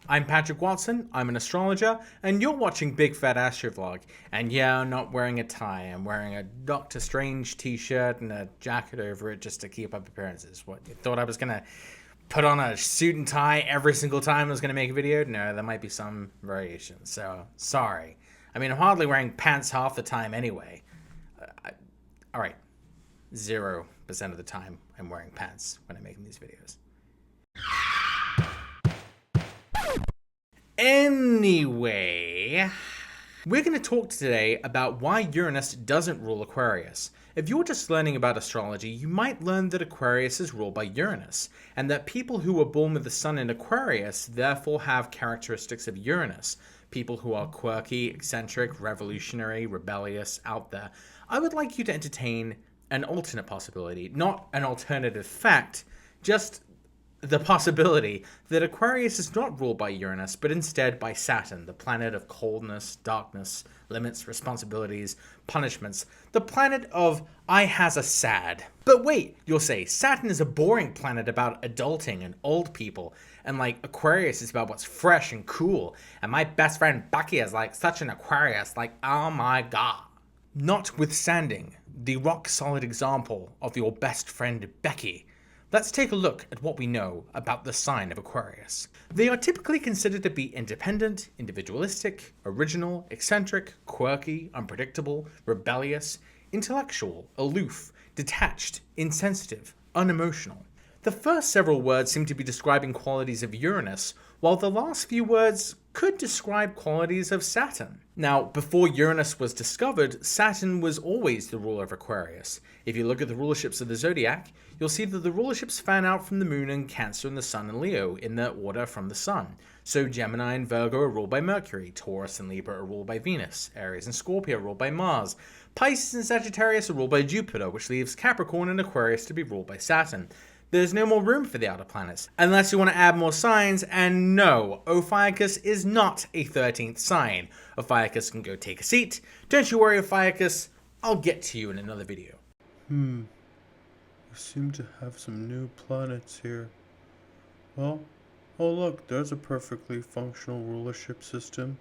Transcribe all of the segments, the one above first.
I'm Patrick Watson, I'm an astrologer, and you're watching Big Fat Astrovlog. And yeah, I'm not wearing a tie, I'm wearing a Doctor Strange t-shirt and a jacket over it just to keep up appearances. What, you thought I was gonna put on a suit and tie every single time I was gonna make a video? No, there might be some variations, so sorry. I mean, I'm hardly wearing pants half the time anyway. Alright, 0% of the time I'm wearing pants when I'm making these videos. Anyway, we're going to talk today about why Uranus doesn't rule Aquarius. If you're just learning about astrology, you might learn that Aquarius is ruled by Uranus, and that people who were born with the sun in Aquarius therefore have characteristics of Uranus. People who are quirky, eccentric, revolutionary, rebellious, out there. I would like you to entertain an alternate possibility, not an alternative fact, just the possibility that Aquarius is not ruled by Uranus, but instead by Saturn, the planet of coldness, darkness, limits, responsibilities, punishments, the planet of I has a sad. But wait, you'll say, Saturn is a boring planet about adulting and old people, and like Aquarius is about what's fresh and cool, and my best friend Bucky is like such an Aquarius, like oh my god. Notwithstanding the rock-solid example of your best friend Becky, let's take a look at what we know about the sign of Aquarius. They are typically considered to be independent, individualistic, original, eccentric, quirky, unpredictable, rebellious, intellectual, aloof, detached, insensitive, unemotional. The first several words seem to be describing qualities of Uranus, while the last few words could describe qualities of Saturn. Now, before Uranus was discovered, Saturn was always the ruler of Aquarius. If you look at the rulerships of the zodiac, you'll see that the rulerships fan out from the moon and Cancer and the sun and Leo in their order from the sun. So Gemini and Virgo are ruled by Mercury, Taurus and Libra are ruled by Venus, Aries and Scorpio are ruled by Mars, Pisces and Sagittarius are ruled by Jupiter, which leaves Capricorn and Aquarius to be ruled by Saturn. There's no more room for the outer planets, unless you want to add more signs, and no, Ophiuchus is not a 13th sign. Ophiuchus can go take a seat. Don't you worry, Ophiuchus, I'll get to you in another video. We seem to have some new planets here. Well, oh look, there's a perfectly functional rulership system.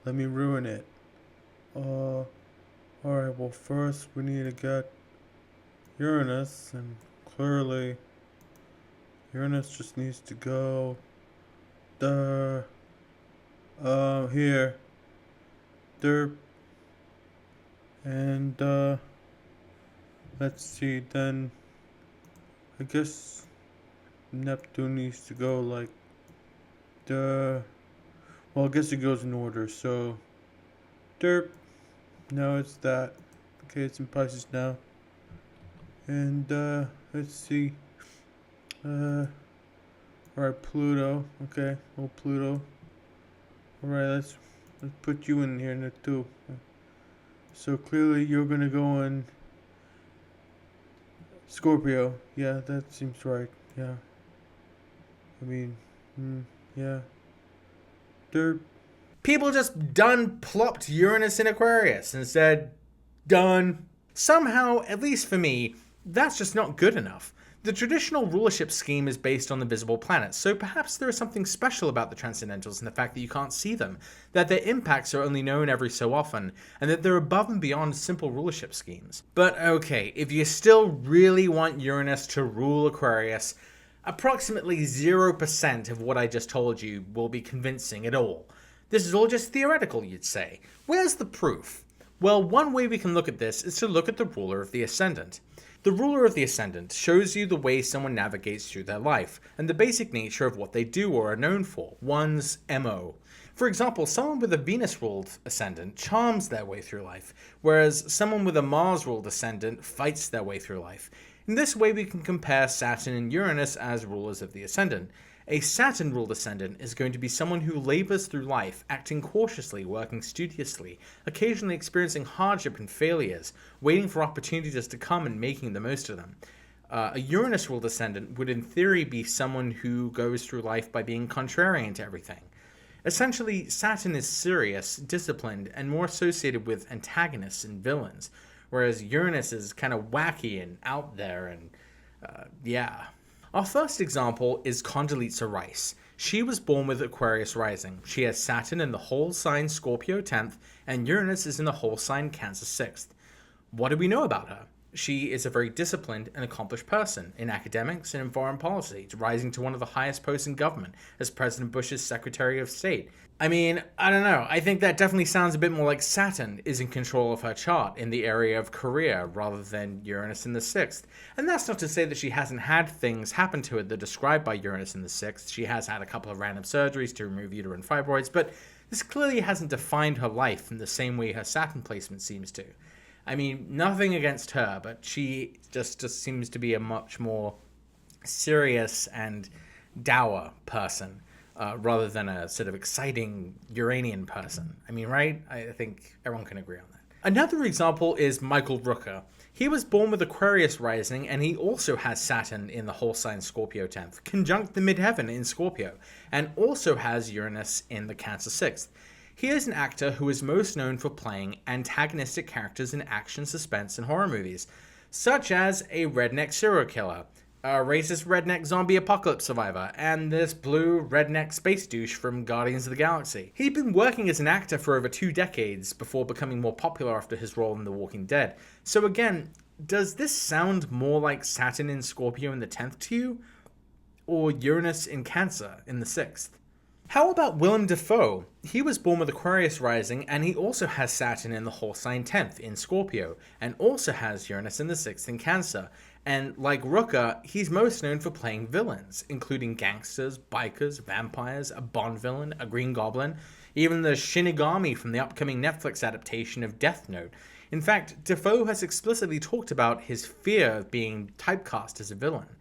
Let me ruin it. Alright, well first we need to get Uranus, and clearly Uranus just needs to go here. Derp. And let's see, then I guess Neptune needs to go like well, I guess it goes in order, so derp. No, it's that. Okay, it's in Pisces now. And let's see. Alright, Pluto. Okay, oh Pluto. Alright, let's put you in here now too. So clearly you're gonna go in Scorpio. Yeah, that seems right. Yeah. I mean, yeah. Derp. People just done plopped Uranus in Aquarius and said, done. Somehow, at least for me, that's just not good enough. The traditional rulership scheme is based on the visible planets, so perhaps there is something special about the Transcendentals in the fact that you can't see them, that their impacts are only known every so often, and that they're above and beyond simple rulership schemes. But okay, if you still really want Uranus to rule Aquarius, approximately 0% of what I just told you will be convincing at all. This is all just theoretical, you'd say. Where's the proof? Well, one way we can look at this is to look at the ruler of the ascendant. The ruler of the ascendant shows you the way someone navigates through their life, and the basic nature of what they do or are known for, one's MO. For example, someone with a Venus-ruled ascendant charms their way through life, whereas someone with a Mars-ruled ascendant fights their way through life. In this way we can compare Saturn and Uranus as rulers of the ascendant. A Saturn-ruled ascendant is going to be someone who labors through life, acting cautiously, working studiously, occasionally experiencing hardship and failures, waiting for opportunities to come and making the most of them. A Uranus-ruled ascendant would in theory be someone who goes through life by being contrarian to everything. Essentially, Saturn is serious, disciplined, and more associated with antagonists and villains, whereas Uranus is kind of wacky and out there and, yeah. Our first example is Condoleezza Rice. She was born with Aquarius rising. She has Saturn in the whole sign Scorpio 10th, and Uranus is in the whole sign Cancer 6th. What do we know about her? She is a very disciplined and accomplished person in academics and in foreign policy, rising to one of the highest posts in government as President Bush's Secretary of State. I mean, I don't know. I think that definitely sounds a bit more like Saturn is in control of her chart in the area of career rather than Uranus in the 6th. And that's not to say that she hasn't had things happen to her that are described by Uranus in the 6th. She has had a couple of random surgeries to remove uterine fibroids, but this clearly hasn't defined her life in the same way her Saturn placement seems to. I mean, nothing against her, but she just seems to be a much more serious and dour person rather than a sort of exciting Uranian person. I mean, right? I think everyone can agree on that. Another example is Michael Brooker. He was born with Aquarius rising, and he also has Saturn in the whole sign Scorpio 10th, conjunct the midheaven in Scorpio, and also has Uranus in the Cancer 6th. He is an actor who is most known for playing antagonistic characters in action, suspense, and horror movies, such as a redneck serial killer, a racist redneck zombie apocalypse survivor, and this blue redneck space douche from Guardians of the Galaxy. He'd been working as an actor for over 2 decades before becoming more popular after his role in The Walking Dead. So again, does this sound more like Saturn in Scorpio in the 10th to you, or Uranus in Cancer in the 6th? How about Willem Dafoe? He was born with Aquarius rising, and he also has Saturn in the whole sign 10th in Scorpio, and also has Uranus in the 6th in Cancer. And like Rooker, he's most known for playing villains, including gangsters, bikers, vampires, a Bond villain, a Green Goblin, even the Shinigami from the upcoming Netflix adaptation of Death Note. In fact, Dafoe has explicitly talked about his fear of being typecast as a villain.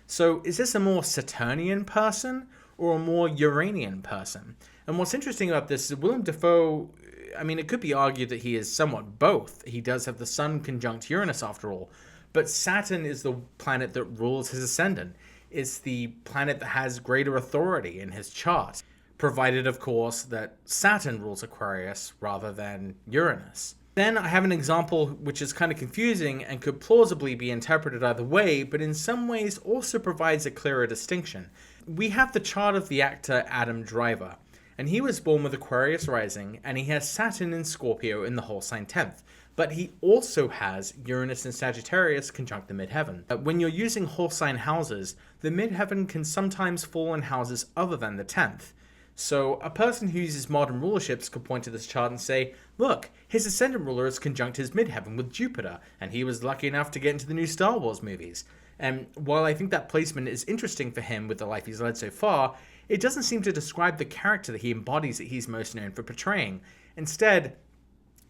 So is this a more Saturnian person or a more Uranian person? And what's interesting about this is Willem Dafoe, I mean, it could be argued that he is somewhat both. He does have the Sun conjunct Uranus after all, but Saturn is the planet that rules his ascendant. It's the planet that has greater authority in his chart, provided, of course, that Saturn rules Aquarius rather than Uranus. Then I have an example which is kind of confusing and could plausibly be interpreted either way, but in some ways also provides a clearer distinction. We have the chart of the actor Adam Driver, and he was born with Aquarius rising, and he has Saturn in Scorpio in the whole sign 10th, but he also has Uranus and Sagittarius conjunct the midheaven. When you're using whole sign houses, the midheaven can sometimes fall in houses other than the 10th. So a person who uses modern rulerships could point to this chart and say, look, his ascendant ruler is conjunct his midheaven with Jupiter, and he was lucky enough to get into the new Star Wars movies. And while I think that placement is interesting for him with the life he's led so far, it doesn't seem to describe the character that he embodies that he's most known for portraying. Instead,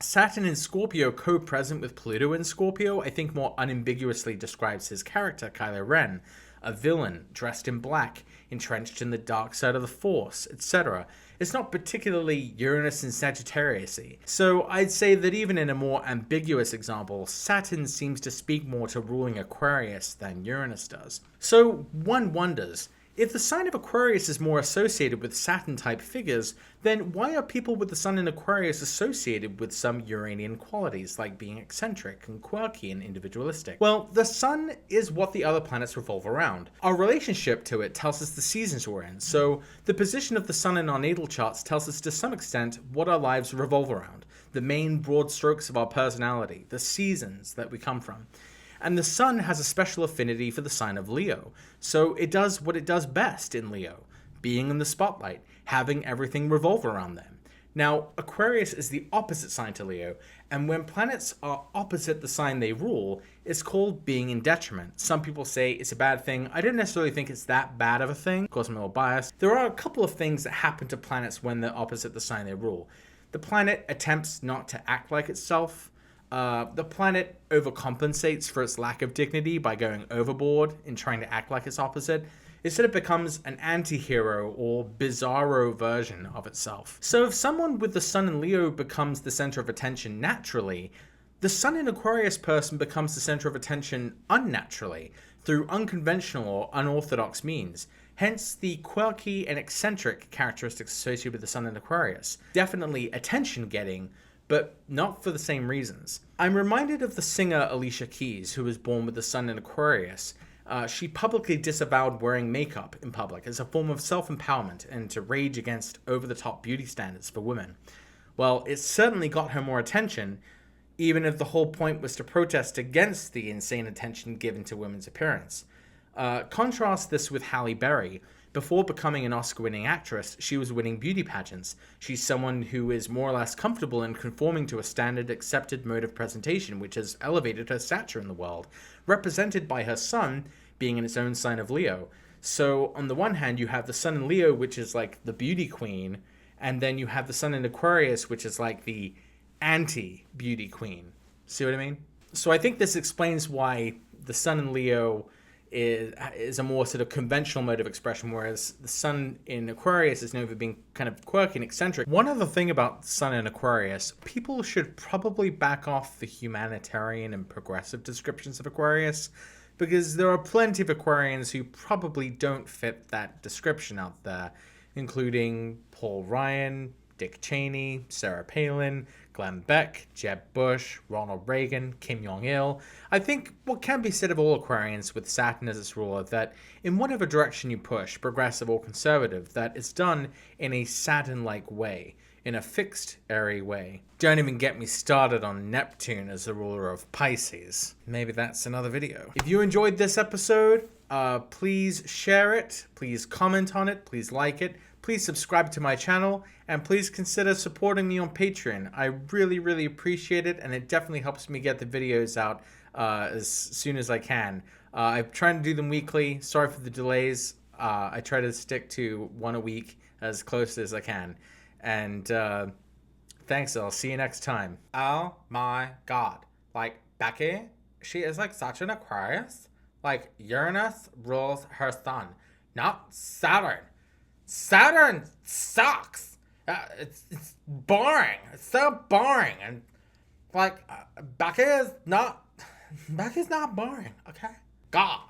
Saturn in Scorpio co-present with Pluto in Scorpio I think more unambiguously describes his character, Kylo Ren, a villain dressed in black, entrenched in the dark side of the Force, etc. It's not particularly Uranus and Sagittarius-y. So I'd say that even in a more ambiguous example, Saturn seems to speak more to ruling Aquarius than Uranus does. So one wonders, if the sign of Aquarius is more associated with Saturn-type figures, then why are people with the sun in Aquarius associated with some Uranian qualities, like being eccentric and quirky and individualistic? Well, the sun is what the other planets revolve around. Our relationship to it tells us the seasons we're in, so the position of the sun in our natal charts tells us to some extent what our lives revolve around, the main broad strokes of our personality, the seasons that we come from. And the sun has a special affinity for the sign of Leo, so it does what it does best in Leo, being in the spotlight, having everything revolve around them. Now, Aquarius is the opposite sign to Leo, and when planets are opposite the sign they rule, it's called being in detriment. Some people say it's a bad thing. I don't necessarily think it's that bad of a thing. Of course, I'm a little biased. There are a couple of things that happen to planets when they're opposite the sign they rule. The planet attempts not to act like itself. The planet overcompensates for its lack of dignity by going overboard in trying to act like its opposite. It sort of becomes an anti-hero or bizarro version of itself. So if someone with the sun in Leo becomes the center of attention naturally, the sun in Aquarius person becomes the center of attention unnaturally, through unconventional or unorthodox means. Hence the quirky and eccentric characteristics associated with the sun in Aquarius. Definitely attention-getting, but not for the same reasons. I'm reminded of the singer Alicia Keys, who was born with the sun in Aquarius, She publicly disavowed wearing makeup in public as a form of self-empowerment and to rage against over-the-top beauty standards for women. Well, it certainly got her more attention, even if the whole point was to protest against the insane attention given to women's appearance. Contrast this with Halle Berry. Before becoming an Oscar-winning actress, she was winning beauty pageants. She's someone who is more or less comfortable in conforming to a standard accepted mode of presentation, which has elevated her stature in the world, represented by her sun being in its own sign of Leo. So on the one hand, you have the sun in Leo, which is like the beauty queen, and then you have the sun in Aquarius, which is like the anti-beauty queen. See what I mean? So I think this explains why the sun in Leo is a more sort of conventional mode of expression, whereas the sun in Aquarius is known for being kind of quirky and eccentric. One other thing about sun in Aquarius, people should probably back off the humanitarian and progressive descriptions of Aquarius, because there are plenty of Aquarians who probably don't fit that description out there, including Paul Ryan, Dick Cheney, Sarah Palin, Glenn Beck, Jeb Bush, Ronald Reagan, Kim Jong-il. I think what can be said of all Aquarians with Saturn as its ruler, that in whatever direction you push, progressive or conservative, that it's done in a Saturn-like way, in a fixed, airy way. Don't even get me started on Neptune as the ruler of Pisces. Maybe that's another video. If you enjoyed this episode, please share it, please comment on it, please like it, please subscribe to my channel, and please consider supporting me on Patreon. I really, really appreciate it, and it definitely helps me get the videos out as soon as I can. I'm trying to do them weekly. Sorry for the delays. I try to stick to one a week as close as I can. And thanks, I'll see you next time. Oh my god. Like, Becky, she is like such an Aquarius. Like, Uranus rules her sun, not Saturn. Saturn sucks. It's boring. It's so boring. And like, Becky's not boring. Okay. God.